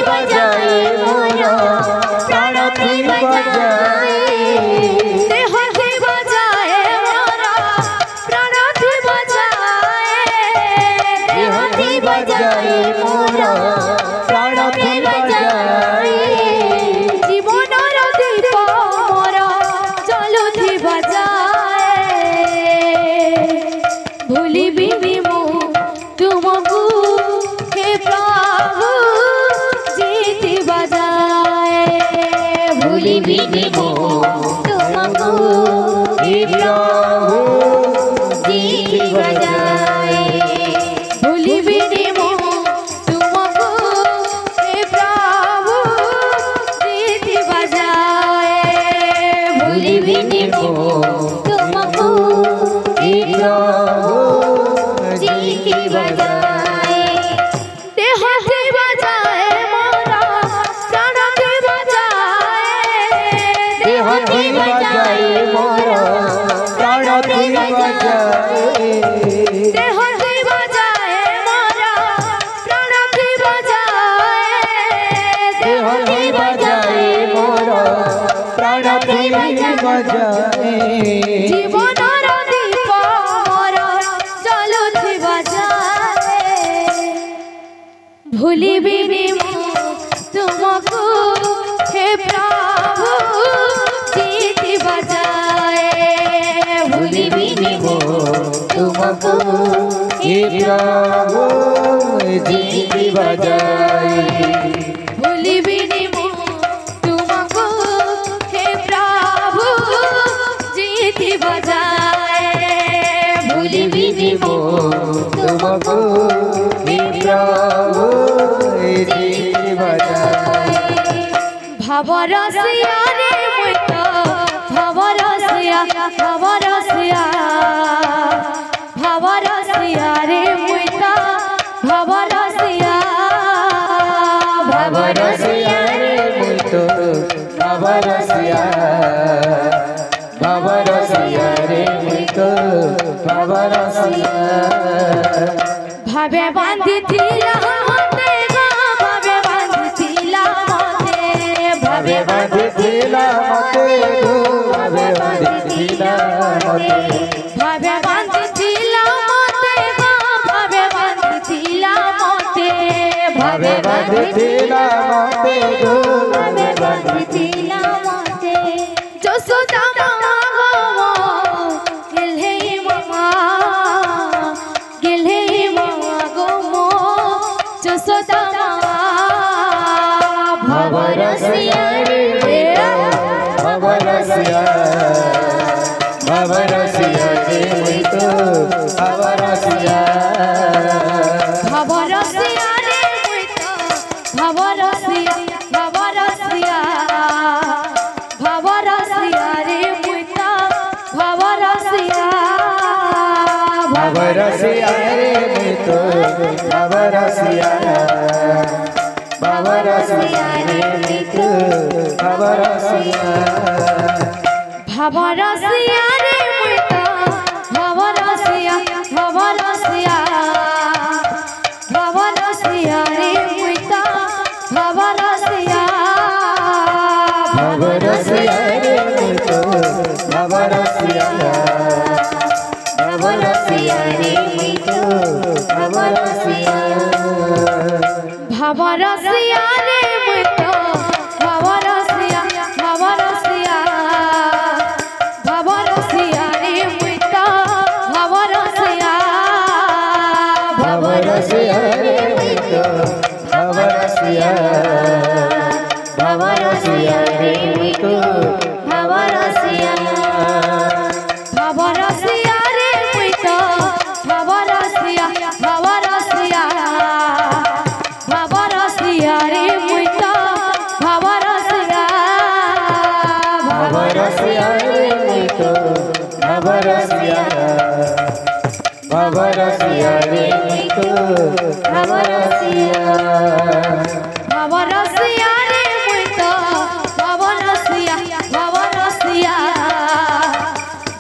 बजाए मोरा प्राण थी बजाए देह थी बजाए मोरा प्राण थी बजाए देह थी बजाए मोरा प्राण थी बजाए जीवन दीप मोरा चलु थी बजाए भूलिबी मु तुमको हे प्रभु जीती बजाए भूलिबी मु तुमको हे प्रभु जीती बजाए भूलिबी मु तुमको हे प्रभु जीती बजाए भूलिबी मु तुमको हे प्रभु जीती बजाए देह थी बजाए मोरा प्राण थी बजाए देह थी बजाए मोरा प्राण थी बजाए देह थी बजाए मोरा प्राण थी बजाए देह थी बजाए मोरा प्राण थी बजाए जीवन दीप मोरा चलु थी बजाए भूलिबी तुमको हे प्रभु जीती बजाए भूलिबी तुमको हे प्रभु जीती बजाए भूलिबी तुमको हे प्रभु जीती बजाए भूलिबी तुमको हे प्रभु जीती बजाए भवरसिया रे मुत भवरसिया भवरसिया भवरसिया रे मुत भवरसिया भवरसिया रे मुत भवरसिया भवरसिया रे मुत भवरसिया भावे बांधिथिला मते गो भावे बांधिथिला मते भावे बांधिथिला मते गो भावे बांधिथिला मते भावे बांधिथिला मते गो भावे बांधिथिला मते भावे बांधिथिला मते गो भावे बांधिथिला मते जसोदा मामा गो गिल्हे मामा जसोदा भवरसिया रे भवरसिया भवरसिया रे मुतो भवरसिया भवरसिया रे मुतो भवरसिया भवरसिया भवरसिया रे मुतो भवरसिया भवरसिया रे मुतो भवरसिया भवरसिया रे मुतो भवरसिया भवरसिया रे मुतो भवरसिया भवरसिया भवरसिया रे मुतो भवरसिया भवरसिया रे मुतो भवरसिया भवरसिया रे मुतो भवरसिया भवरसिया रे मुतो भवरसिया भवरसिया भवरसिया रे मुतो भवरसिया भवरसिया रे मुतो भवरसिया भवरसिया रे मुतो भवरसिया भवरसिया रे मुतो भवरसिया भवरसिया भवरसिया रे मुतो भवरसिया भवरसिया रे मुतो भवरसिया भवरसिया रे मुतो भवरसिया भवरसिया रे मुतो भवरसिया भवरसिया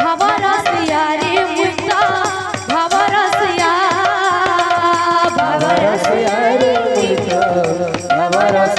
भवरसिया रे मुतो भवरसिया भवरसिया रे मुतो भवरसिया